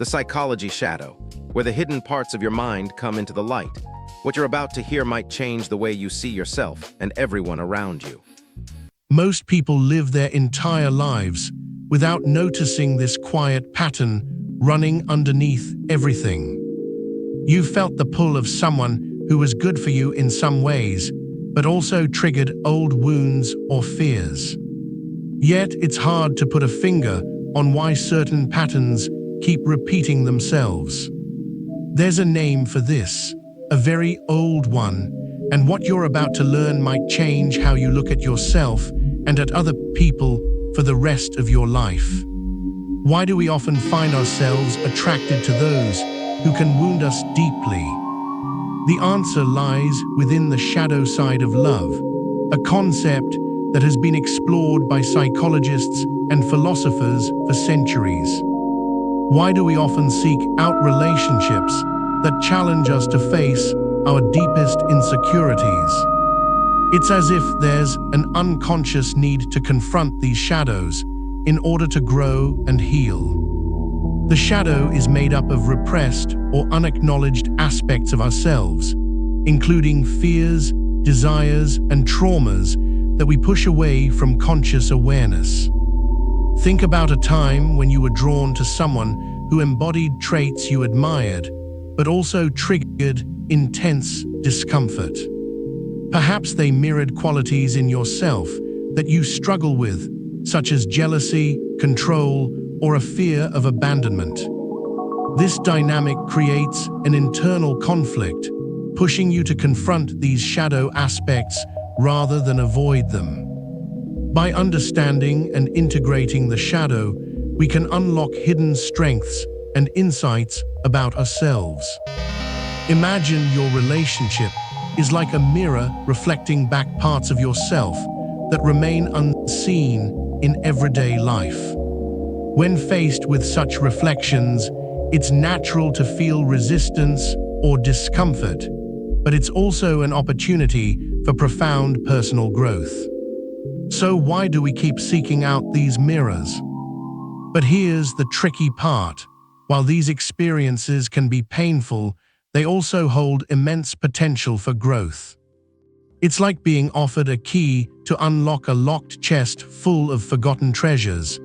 The psychology shadow, where the hidden parts of your mind come into the light. What you're about to hear might change the way you see yourself and everyone around you. Most people live their entire lives without noticing this quiet pattern running underneath everything. You felt the pull of someone who was good for you in some ways, but also triggered old wounds or fears. Yet it's hard to put a finger on why certain patterns keep repeating themselves. There's a name for this, a very old one, and what you're about to learn might change how you look at yourself and at other people for the rest of your life. Why do we often find ourselves attracted to those who can wound us deeply? The answer lies within the shadow side of love, a concept that has been explored by psychologists and philosophers for centuries. Why do we often seek out relationships that challenge us to face our deepest insecurities? It's as if there's an unconscious need to confront these shadows in order to grow and heal. The shadow is made up of repressed or unacknowledged aspects of ourselves, including fears, desires, and traumas that we push away from conscious awareness. Think about a time when you were drawn to someone who embodied traits you admired, but also triggered intense discomfort. Perhaps they mirrored qualities in yourself that you struggle with, such as jealousy, control, or a fear of abandonment. This dynamic creates an internal conflict, pushing you to confront these shadow aspects rather than avoid them. By understanding and integrating the shadow, we can unlock hidden strengths and insights about ourselves. Imagine your relationship is like a mirror reflecting back parts of yourself that remain unseen in everyday life. When faced with such reflections, it's natural to feel resistance or discomfort, but it's also an opportunity for profound personal growth. So why do we keep seeking out these mirrors? But here's the tricky part. While these experiences can be painful, they also hold immense potential for growth. It's like being offered a key to unlock a locked chest full of forgotten treasures,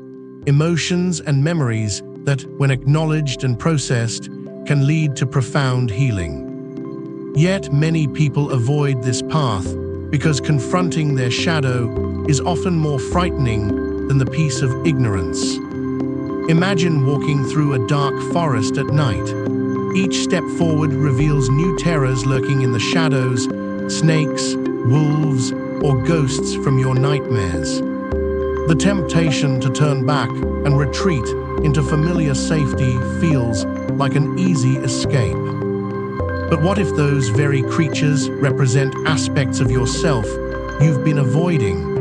emotions and memories that, when acknowledged and processed, can lead to profound healing. Yet many people avoid this path because confronting their shadow is often more frightening than the peace of ignorance. Imagine walking through a dark forest at night. Each step forward reveals new terrors lurking in the shadows, snakes, wolves, or ghosts from your nightmares. The temptation to turn back and retreat into familiar safety feels like an easy escape. But what if those very creatures represent aspects of yourself you've been avoiding?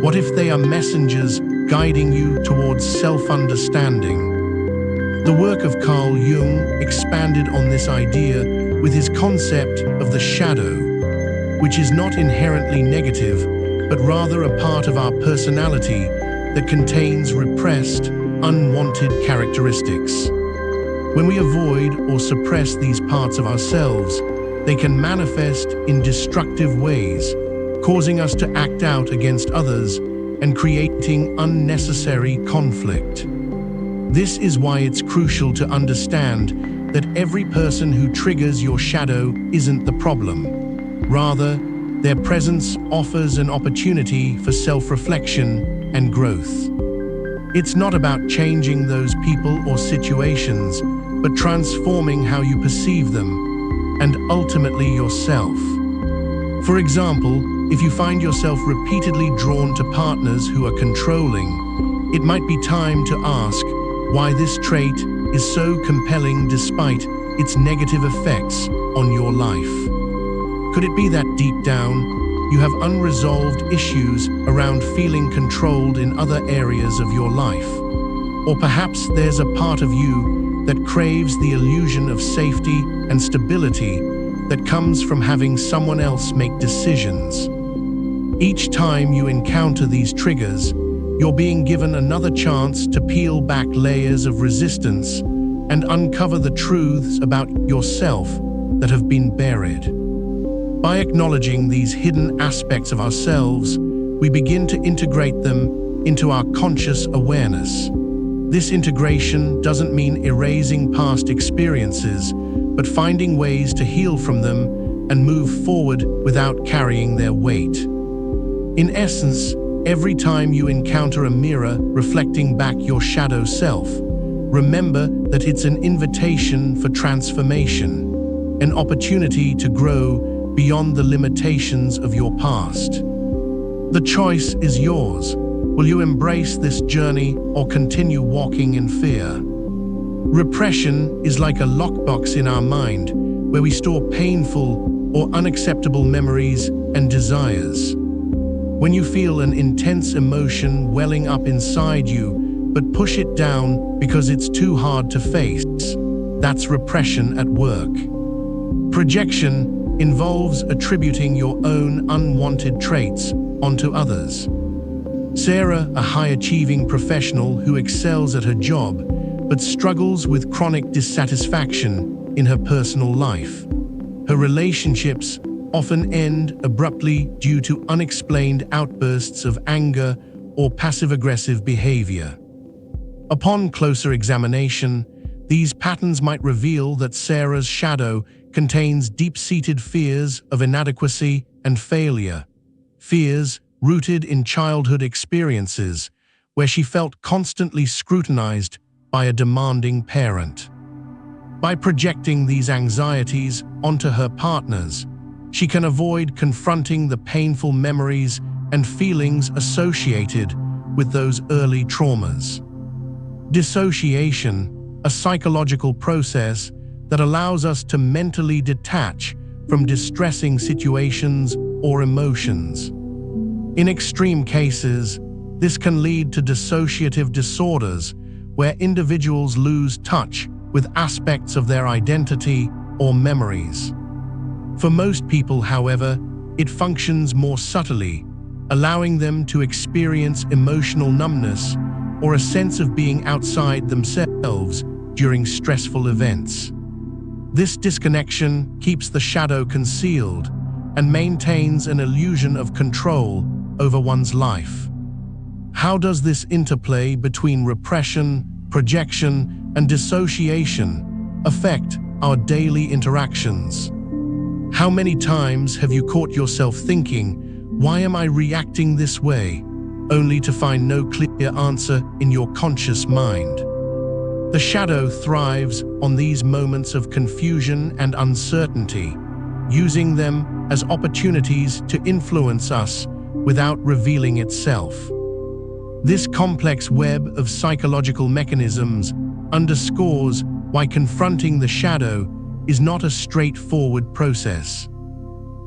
What if they are messengers guiding you towards self-understanding? The work of Carl Jung expanded on this idea with his concept of the shadow, which is not inherently negative, but rather a part of our personality that contains repressed, unwanted characteristics. When we avoid or suppress these parts of ourselves, they can manifest in destructive ways, causing us to act out against others and creating unnecessary conflict. This is why it's crucial to understand that every person who triggers your shadow isn't the problem. Rather, their presence offers an opportunity for self-reflection and growth. It's not about changing those people or situations, but transforming how you perceive them, and ultimately yourself. For example, if you find yourself repeatedly drawn to partners who are controlling, it might be time to ask why this trait is so compelling despite its negative effects on your life. Could it be that deep down, you have unresolved issues around feeling controlled in other areas of your life? Or perhaps there's a part of you that craves the illusion of safety and stability that comes from having someone else make decisions. Each time you encounter these triggers, you're being given another chance to peel back layers of resistance and uncover the truths about yourself that have been buried. By acknowledging these hidden aspects of ourselves, we begin to integrate them into our conscious awareness. This integration doesn't mean erasing past experiences, but finding ways to heal from them and move forward without carrying their weight. In essence, every time you encounter a mirror reflecting back your shadow self, remember that it's an invitation for transformation, an opportunity to grow beyond the limitations of your past. The choice is yours. Will you embrace this journey or continue walking in fear? Repression is like a lockbox in our mind where we store painful or unacceptable memories and desires. When you feel an intense emotion welling up inside you, but push it down because it's too hard to face, that's repression at work. Projection involves attributing your own unwanted traits onto others. Sarah, a high-achieving professional who excels at her job, but struggles with chronic dissatisfaction in her personal life. Her relationships often end abruptly due to unexplained outbursts of anger or passive-aggressive behavior. Upon closer examination, these patterns might reveal that Sarah's shadow contains deep-seated fears of inadequacy and failure, fears rooted in childhood experiences where she felt constantly scrutinized by a demanding parent. By projecting these anxieties onto her partners, she can avoid confronting the painful memories and feelings associated with those early traumas. Dissociation, a psychological process that allows us to mentally detach from distressing situations or emotions. In extreme cases, this can lead to dissociative disorders where individuals lose touch with aspects of their identity or memories. For most people, however, it functions more subtly, allowing them to experience emotional numbness or a sense of being outside themselves during stressful events. This disconnection keeps the shadow concealed and maintains an illusion of control over one's life. How does this interplay between repression, projection, and dissociation affect our daily interactions? How many times have you caught yourself thinking, "Why am I reacting this way?" only to find no clear answer in your conscious mind? The shadow thrives on these moments of confusion and uncertainty, using them as opportunities to influence us without revealing itself. This complex web of psychological mechanisms underscores why confronting the shadow is not a straightforward process.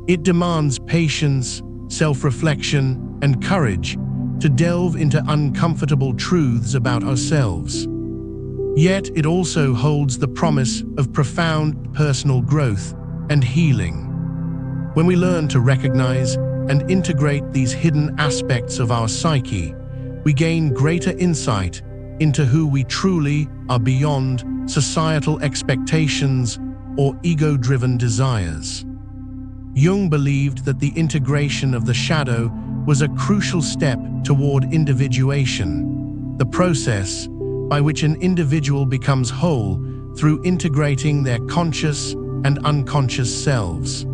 It demands patience, self-reflection, and courage to delve into uncomfortable truths about ourselves. Yet it also holds the promise of profound personal growth and healing. When we learn to recognize and integrate these hidden aspects of our psyche, we gain greater insight into who we truly are beyond societal expectations or ego-driven desires. Jung believed that the integration of the shadow was a crucial step toward individuation, the process by which an individual becomes whole through integrating their conscious and unconscious selves.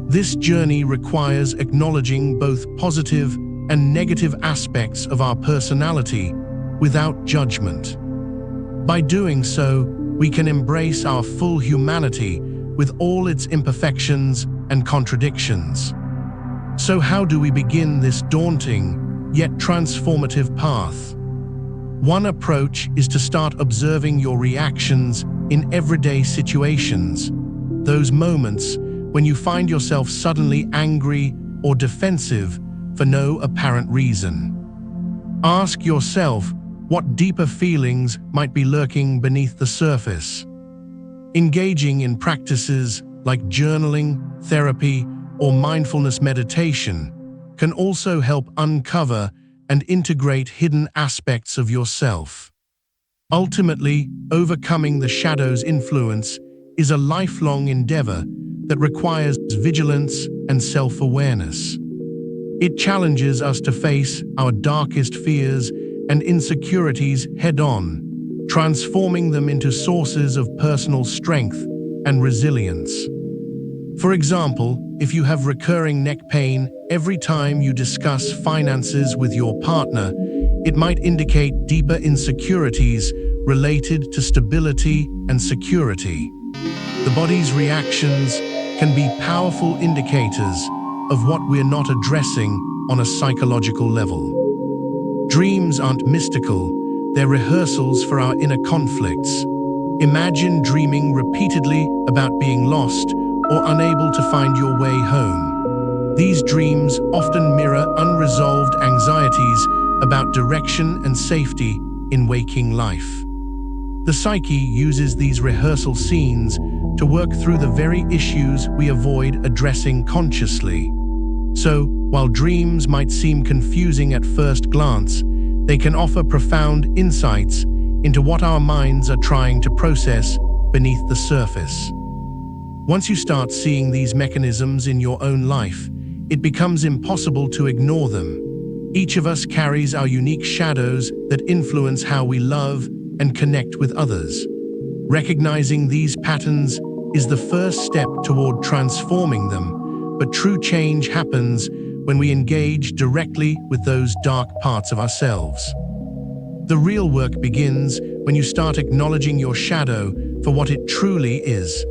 This journey requires acknowledging both positive and negative aspects of our personality without judgment. By doing so, we can embrace our full humanity with all its imperfections and contradictions. So how do we begin this daunting yet transformative path? One approach is to start observing your reactions in everyday situations, those moments when you find yourself suddenly angry or defensive for no apparent reason. Ask yourself what deeper feelings might be lurking beneath the surface. Engaging in practices like journaling, therapy, or mindfulness meditation can also help uncover and integrate hidden aspects of yourself. Ultimately, overcoming the shadow's influence is a lifelong endeavor that requires vigilance and self-awareness. It challenges us to face our darkest fears and insecurities head-on, transforming them into sources of personal strength and resilience. For example, if you have recurring neck pain every time you discuss finances with your partner, it might indicate deeper insecurities related to stability and security. The body's reactions can be powerful indicators of what we're not addressing on a psychological level. Dreams aren't mystical, they're rehearsals for our inner conflicts. Imagine dreaming repeatedly about being lost or unable to find your way home. These dreams often mirror unresolved anxieties about direction and safety in waking life. The psyche uses these rehearsal scenes to work through the very issues we avoid addressing consciously. So, while dreams might seem confusing at first glance, they can offer profound insights into what our minds are trying to process beneath the surface. Once you start seeing these mechanisms in your own life, it becomes impossible to ignore them. Each of us carries our unique shadows that influence how we love and connect with others. Recognizing these patterns is the first step toward transforming them, but true change happens when we engage directly with those dark parts of ourselves. The real work begins when you start acknowledging your shadow for what it truly is,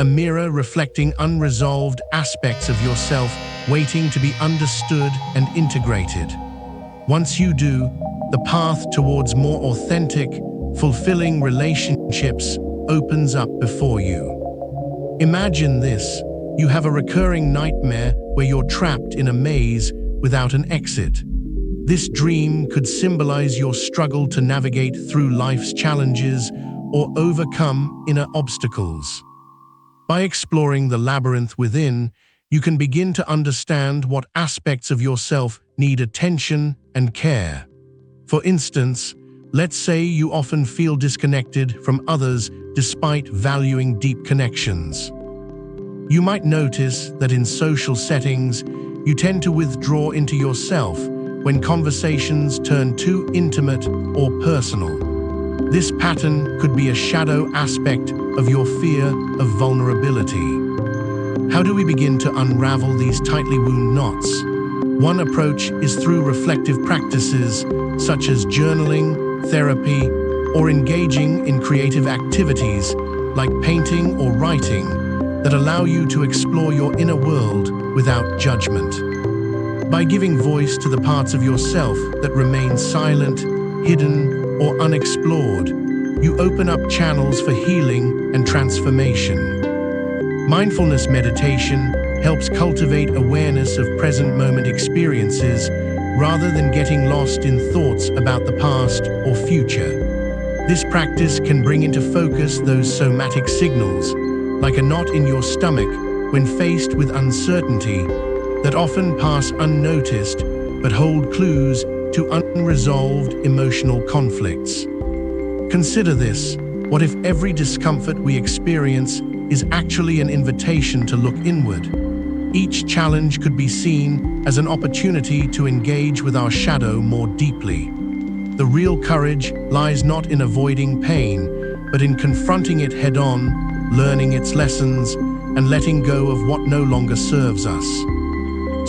a mirror reflecting unresolved aspects of yourself waiting to be understood and integrated. Once you do, the path towards more authentic, fulfilling relationships opens up before you. Imagine this: you have a recurring nightmare where you're trapped in a maze without an exit. This dream could symbolize your struggle to navigate through life's challenges or overcome inner obstacles. By exploring the labyrinth within, you can begin to understand what aspects of yourself need attention and care. For instance, let's say you often feel disconnected from others despite valuing deep connections. You might notice that in social settings, you tend to withdraw into yourself when conversations turn too intimate or personal. This pattern could be a shadow aspect of your fear of vulnerability. How do we begin to unravel these tightly wound knots? One approach is through reflective practices such as journaling, therapy, or engaging in creative activities like painting or writing that allow you to explore your inner world without judgment. By giving voice to the parts of yourself that remain silent, hidden, or unexplored, you open up channels for healing and transformation. Mindfulness meditation helps cultivate awareness of present moment experiences rather than getting lost in thoughts about the past or future. This practice can bring into focus those somatic signals, like a knot in your stomach when faced with uncertainty, that often pass unnoticed but hold clues to unresolved emotional conflicts. Consider this: what if every discomfort we experience is actually an invitation to look inward? Each challenge could be seen as an opportunity to engage with our shadow more deeply. The real courage lies not in avoiding pain, but in confronting it head-on, learning its lessons, and letting go of what no longer serves us.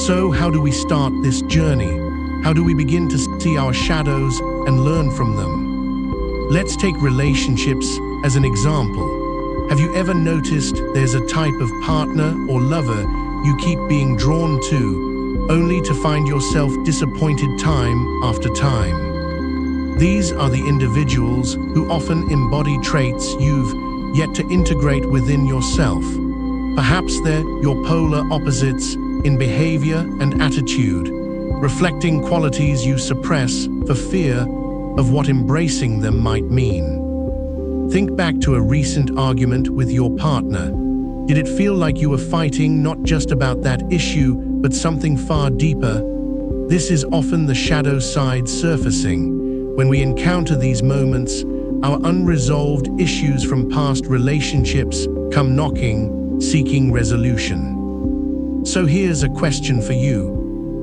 So, how do we start this journey? How do we begin to see our shadows and learn from them? Let's take relationships as an example. Have you ever noticed there's a type of partner or lover you keep being drawn to, only to find yourself disappointed time after time? These are the individuals who often embody traits you've yet to integrate within yourself. Perhaps they're your polar opposites in behavior and attitude, reflecting qualities you suppress for fear of what embracing them might mean. Think back to a recent argument with your partner. Did it feel like you were fighting not just about that issue, but something far deeper? This is often the shadow side surfacing. When we encounter these moments, our unresolved issues from past relationships come knocking, seeking resolution. So here's a question for you.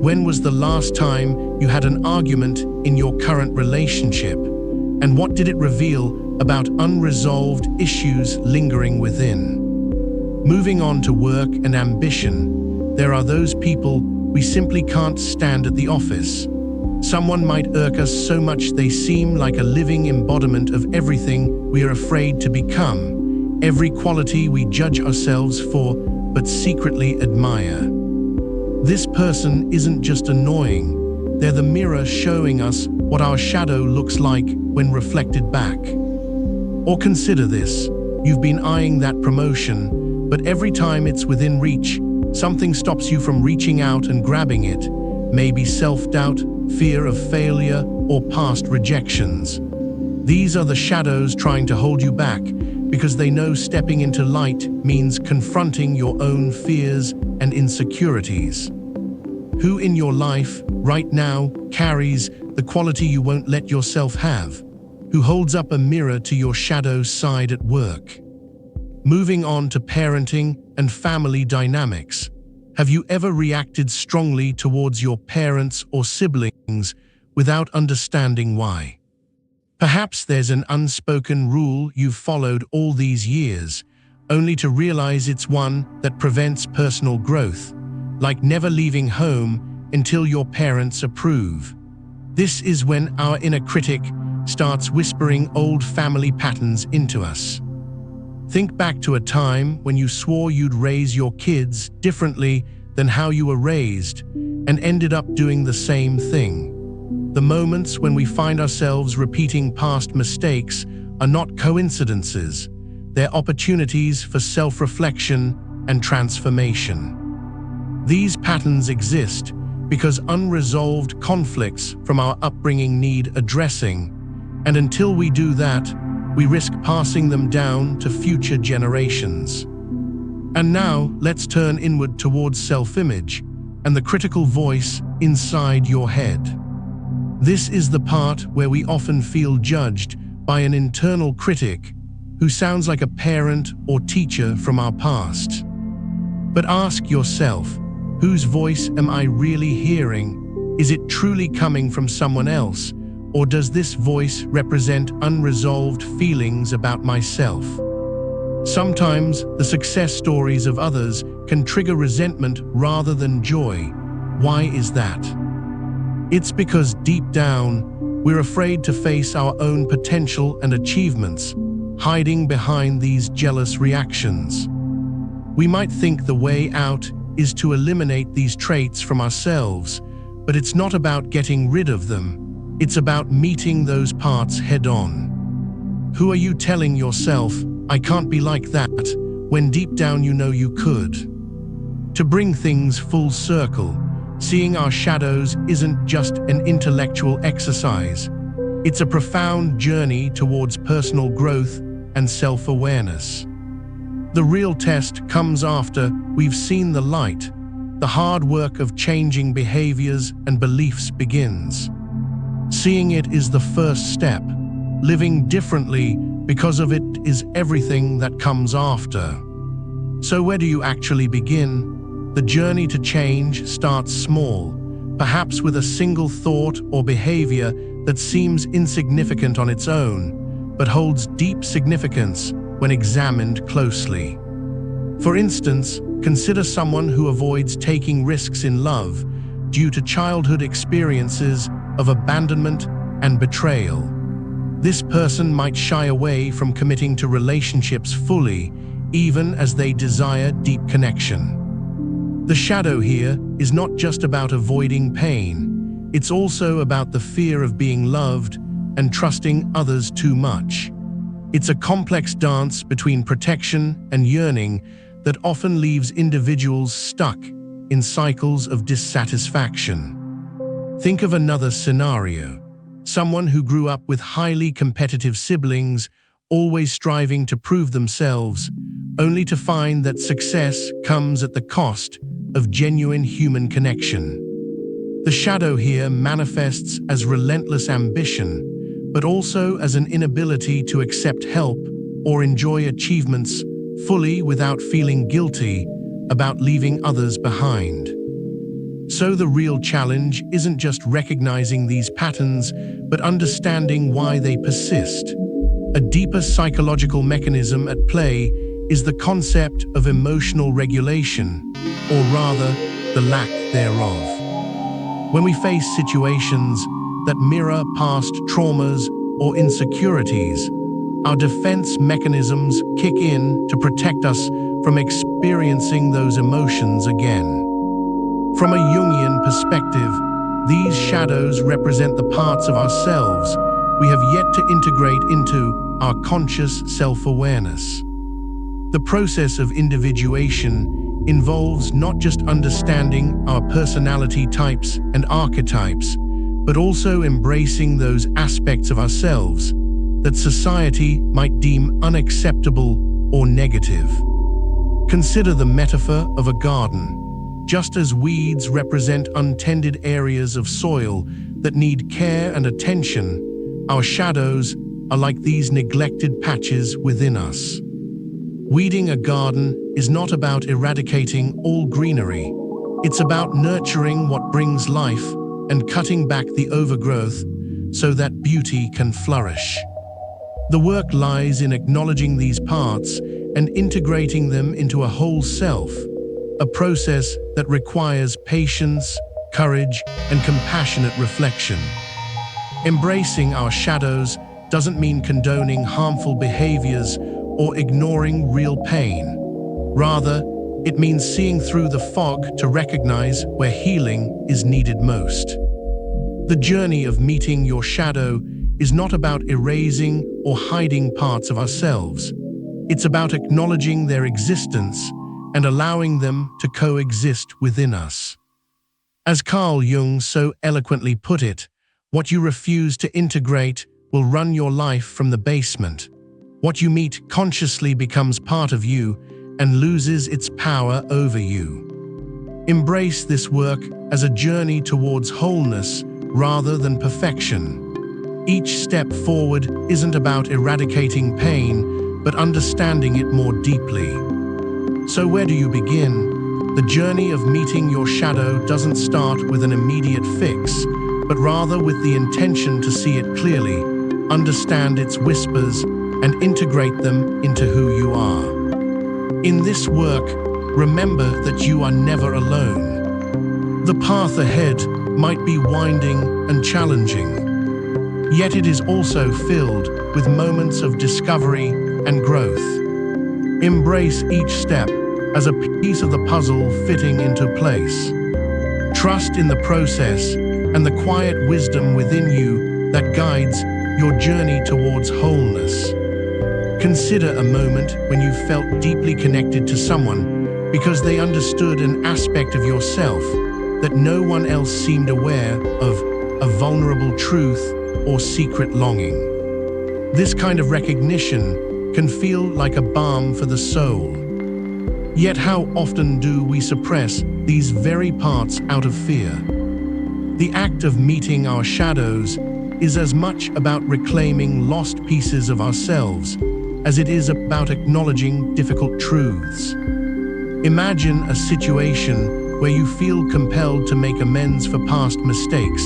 When was the last time you had an argument in your current relationship? And what did it reveal about unresolved issues lingering within? Moving on to work and ambition, there are those people we simply can't stand at the office. Someone might irk us so much they seem like a living embodiment of everything we are afraid to become, every quality we judge ourselves for but secretly admire. This person isn't just annoying, they're the mirror showing us what our shadow looks like when reflected back. Or consider this, you've been eyeing that promotion, but every time it's within reach, something stops you from reaching out and grabbing it. Maybe self-doubt, fear of failure, or past rejections. These are the shadows trying to hold you back because they know stepping into light means confronting your own fears and insecurities. Who in your life, right now, carries the quality you won't let yourself have? Who holds up a mirror to your shadow side at work? Moving on to parenting and family dynamics. Have you ever reacted strongly towards your parents or siblings without understanding why? Perhaps there's an unspoken rule you've followed all these years, only to realize it's one that prevents personal growth, like never leaving home until your parents approve. This is when our inner critic starts whispering old family patterns into us. Think back to a time when you swore you'd raise your kids differently than how you were raised and ended up doing the same thing. The moments when we find ourselves repeating past mistakes are not coincidences. They're opportunities for self-reflection and transformation. These patterns exist because unresolved conflicts from our upbringing need addressing, and until we do that, we risk passing them down to future generations. And now, let's turn inward towards self-image and the critical voice inside your head. This is the part where we often feel judged by an internal critic who sounds like a parent or teacher from our past. But ask yourself, whose voice am I really hearing? Is it truly coming from someone else? Or does this voice represent unresolved feelings about myself? Sometimes the success stories of others can trigger resentment rather than joy. Why is that? It's because deep down, we're afraid to face our own potential and achievements, hiding behind these jealous reactions. We might think the way out is to eliminate these traits from ourselves, but it's not about getting rid of them. It's about meeting those parts head-on. Who are you telling yourself, "I can't be like that," when deep down you know you could? To bring things full circle, seeing our shadows isn't just an intellectual exercise. It's a profound journey towards personal growth and self-awareness. The real test comes after we've seen the light. The hard work of changing behaviors and beliefs begins. Seeing it is the first step. Living differently because of it is everything that comes after. So where do you actually begin? The journey to change starts small, perhaps with a single thought or behavior that seems insignificant on its own, but holds deep significance when examined closely. For instance, consider someone who avoids taking risks in love due to childhood experiences of abandonment and betrayal. This person might shy away from committing to relationships fully, even as they desire deep connection. The shadow here is not just about avoiding pain, it's also about the fear of being loved and trusting others too much. It's a complex dance between protection and yearning that often leaves individuals stuck in cycles of dissatisfaction. Think of another scenario. Someone who grew up with highly competitive siblings, always striving to prove themselves, only to find that success comes at the cost of genuine human connection. The shadow here manifests as relentless ambition, but also as an inability to accept help or enjoy achievements fully without feeling guilty about leaving others behind. So the real challenge isn't just recognizing these patterns, but understanding why they persist. A deeper psychological mechanism at play is the concept of emotional regulation, or rather, the lack thereof. When we face situations that mirror past traumas or insecurities, our defense mechanisms kick in to protect us from experiencing those emotions again. From a Jungian perspective, these shadows represent the parts of ourselves we have yet to integrate into our conscious self-awareness. The process of individuation involves not just understanding our personality types and archetypes, but also embracing those aspects of ourselves that society might deem unacceptable or negative. Consider the metaphor of a garden. Just as weeds represent untended areas of soil that need care and attention, our shadows are like these neglected patches within us. Weeding a garden is not about eradicating all greenery. It's about nurturing what brings life and cutting back the overgrowth so that beauty can flourish. The work lies in acknowledging these parts and integrating them into a whole self, a process that requires patience, courage, and compassionate reflection. Embracing our shadows doesn't mean condoning harmful behaviors or ignoring real pain. Rather, it means seeing through the fog to recognize where healing is needed most. The journey of meeting your shadow is not about erasing or hiding parts of ourselves. It's about acknowledging their existence and allowing them to coexist within us. As Carl Jung so eloquently put it, what you refuse to integrate will run your life from the basement. What you meet consciously becomes part of you and loses its power over you. Embrace this work as a journey towards wholeness rather than perfection. Each step forward isn't about eradicating pain, but understanding it more deeply. So where do you begin? The journey of meeting your shadow doesn't start with an immediate fix, but rather with the intention to see it clearly, understand its whispers, and integrate them into who you are. In this work, remember that you are never alone. The path ahead might be winding and challenging, yet it is also filled with moments of discovery and growth. Embrace each step as a piece of the puzzle fitting into place. Trust in the process and the quiet wisdom within you that guides your journey towards wholeness. Consider a moment when you felt deeply connected to someone because they understood an aspect of yourself that no one else seemed aware of, a vulnerable truth or secret longing. This kind of recognition can feel like a balm for the soul. Yet how often do we suppress these very parts out of fear? The act of meeting our shadows is as much about reclaiming lost pieces of ourselves as it is about acknowledging difficult truths. Imagine a situation where you feel compelled to make amends for past mistakes,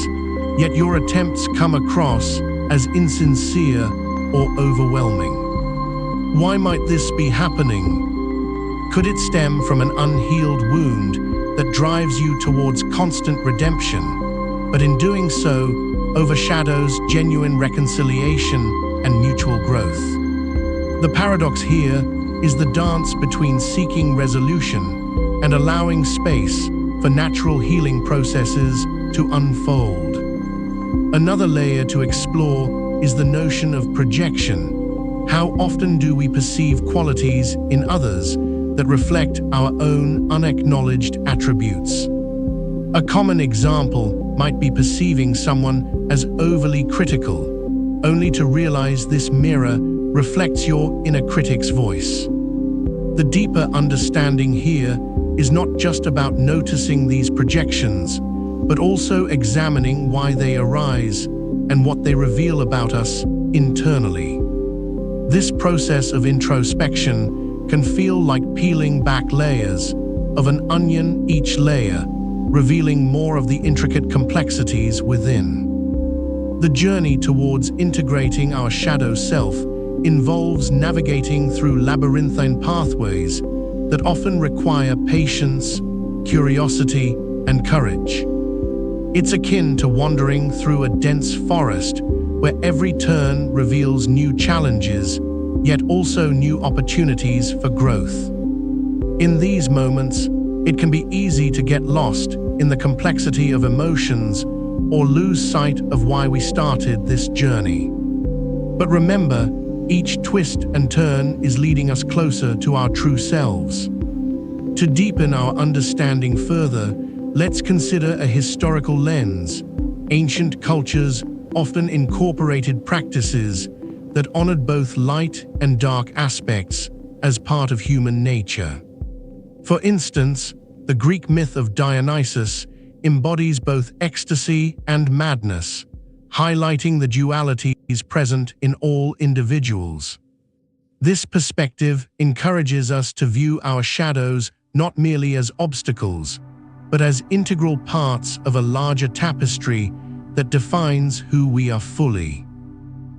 yet your attempts come across as insincere or overwhelming. Why might this be happening? Could it stem from an unhealed wound that drives you towards constant redemption, but in doing so, overshadows genuine reconciliation and mutual growth? The paradox here is the dance between seeking resolution and allowing space for natural healing processes to unfold. Another layer to explore is the notion of projection. How often do we perceive qualities in others that reflect our own unacknowledged attributes? A common example might be perceiving someone as overly critical, only to realize this mirror reflects your inner critic's voice. The deeper understanding here is not just about noticing these projections, but also examining why they arise and what they reveal about us internally. This process of introspection can feel like peeling back layers of an onion, each layer revealing more of the intricate complexities within. The journey towards integrating our shadow self involves navigating through labyrinthine pathways that often require patience, curiosity, and courage. It's akin to wandering through a dense forest where every turn reveals new challenges, yet also new opportunities for growth. In these moments, it can be easy to get lost in the complexity of emotions or lose sight of why we started this journey. But remember, each twist and turn is leading us closer to our true selves. To deepen our understanding further, let's consider a historical lens. Ancient cultures often incorporated practices that honored both light and dark aspects as part of human nature. For instance, the Greek myth of Dionysus embodies both ecstasy and madness, highlighting the dualities present in all individuals. This perspective encourages us to view our shadows not merely as obstacles, but as integral parts of a larger tapestry that defines who we are fully.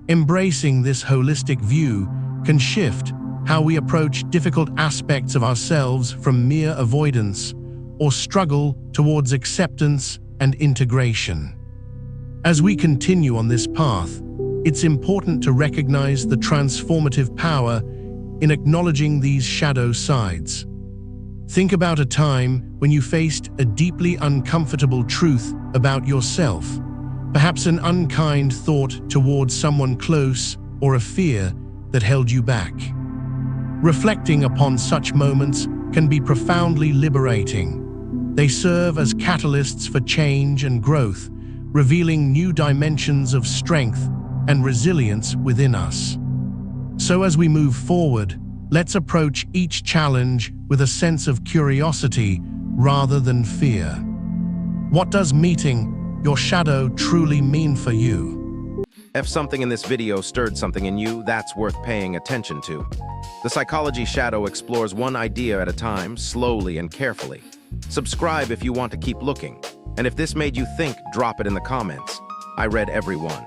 Embracing this holistic view can shift how we approach difficult aspects of ourselves from mere avoidance or struggle towards acceptance and integration. As we continue on this path, it's important to recognize the transformative power in acknowledging these shadow sides. Think about a time when you faced a deeply uncomfortable truth about yourself, perhaps an unkind thought towards someone close or a fear that held you back. Reflecting upon such moments can be profoundly liberating. They serve as catalysts for change and growth, revealing new dimensions of strength and resilience within us. So as we move forward, let's approach each challenge with a sense of curiosity rather than fear. What does meeting your shadow truly mean for you? If something in this video stirred something in you, that's worth paying attention to. The Psychology Shadow explores one idea at a time, slowly and carefully. Subscribe if you want to keep looking. And if this made you think, drop it in the comments. I read every one.